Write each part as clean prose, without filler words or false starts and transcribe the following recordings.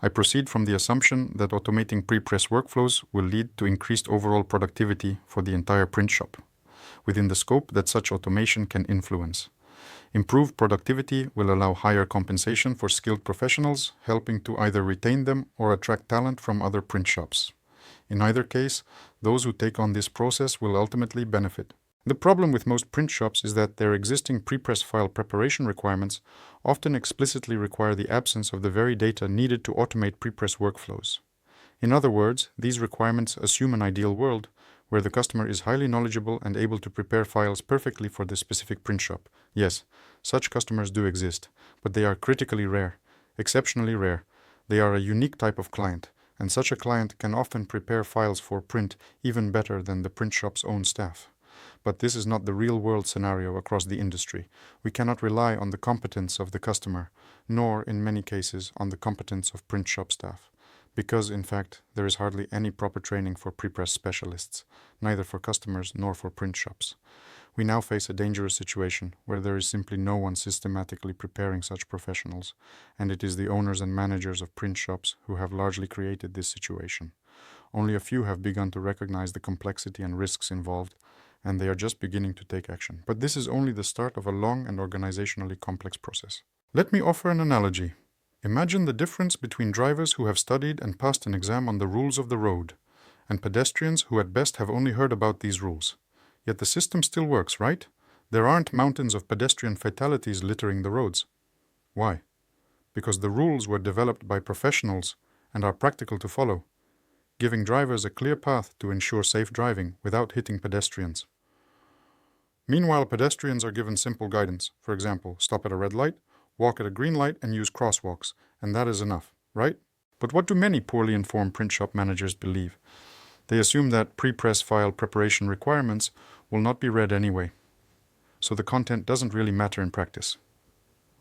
I proceed from the assumption that automating prepress workflows will lead to increased overall productivity for the entire print shop, within the scope that such automation can influence. Improved productivity will allow higher compensation for skilled professionals, helping to either retain them or attract talent from other print shops. In either case, those who take on this process will ultimately benefit. The problem with most print shops is that their existing prepress file preparation requirements often explicitly require the absence of the very data needed to automate prepress workflows. In other words, these requirements assume an ideal world where the customer is highly knowledgeable and able to prepare files perfectly for the specific print shop. Yes, such customers do exist, but they are critically rare, exceptionally rare. They are a unique type of client, and such a client can often prepare files for print even better than the print shop's own staff. But this is not the real-world scenario across the industry. We cannot rely on the competence of the customer, nor, in many cases, on the competence of print shop staff. Because, in fact, there is hardly any proper training for prepress specialists, neither for customers nor for print shops. We now face a dangerous situation where there is simply no one systematically preparing such professionals, and it is the owners and managers of print shops who have largely created this situation. Only a few have begun to recognize the complexity and risks involved, and they are just beginning to take action. But this is only the start of a long and organizationally complex process. Let me offer an analogy. Imagine the difference between drivers who have studied and passed an exam on the rules of the road, and pedestrians who at best have only heard about these rules. Yet the system still works, right? There aren't mountains of pedestrian fatalities littering the roads. Why? Because the rules were developed by professionals and are practical to follow, giving drivers a clear path to ensure safe driving without hitting pedestrians. Meanwhile, pedestrians are given simple guidance. For example, stop at a red light, walk at a green light, and use crosswalks, and that is enough, right? But what do many poorly informed print shop managers believe? They assume that prepress file preparation requirements will not be read anyway, so the content doesn't really matter in practice.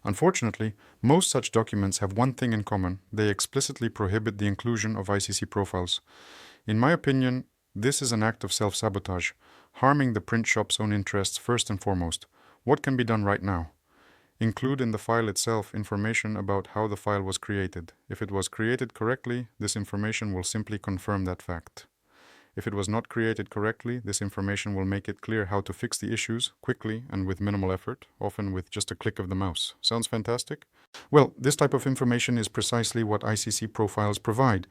Unfortunately, most such documents have one thing in common: they explicitly prohibit the inclusion of ICC profiles. In my opinion, this is an act of self-sabotage, harming the print shop's own interests first and foremost. What can be done right now? Include in the file itself information about how the file was created. If it was created correctly, this information will simply confirm that fact. If it was not created correctly, this information will make it clear how to fix the issues quickly and with minimal effort, often with just a click of the mouse. Sounds fantastic? Well, this type of information is precisely what ICC profiles provide,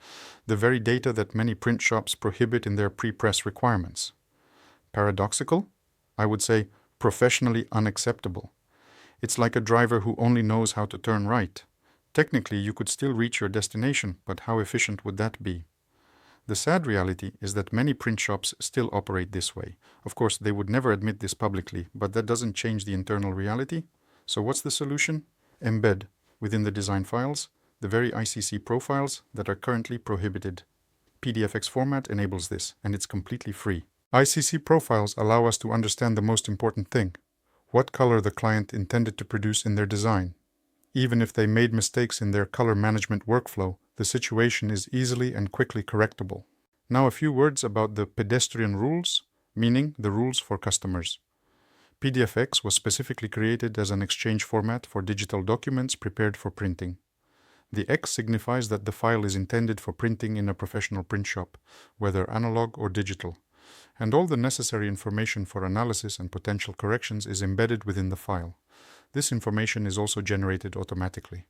the very data that many print shops prohibit in their prepress requirements. Paradoxical? I would say professionally unacceptable. It's like a driver who only knows how to turn right. Technically, you could still reach your destination, but how efficient would that be? The sad reality is that many print shops still operate this way. Of course, they would never admit this publicly, but that doesn't change the internal reality. So what's the solution? Embed, within the design files, the very ICC profiles that are currently prohibited. PDFX format enables this, and it's completely free. ICC profiles allow us to understand the most important thing: what color the client intended to produce in their design. Even if they made mistakes in their color management workflow, the situation is easily and quickly correctable. Now a few words about the pedestrian rules, meaning the rules for customers. PDFX was specifically created as an exchange format for digital documents prepared for printing. The X signifies that the file is intended for printing in a professional print shop, whether analog or digital, and all the necessary information for analysis and potential corrections is embedded within the file. This information is also generated automatically.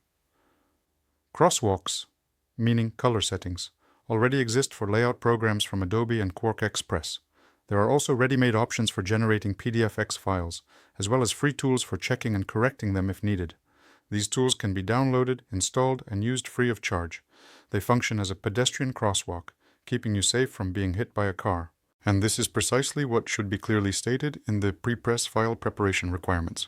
Crosswalks, meaning color settings, already exist for layout programs from Adobe and Quark Express. There are also ready-made options for generating PDFX files, as well as free tools for checking and correcting them if needed. These tools can be downloaded, installed, and used free of charge. They function as a pedestrian crosswalk, keeping you safe from being hit by a car. And this is precisely what should be clearly stated in the prepress file preparation requirements.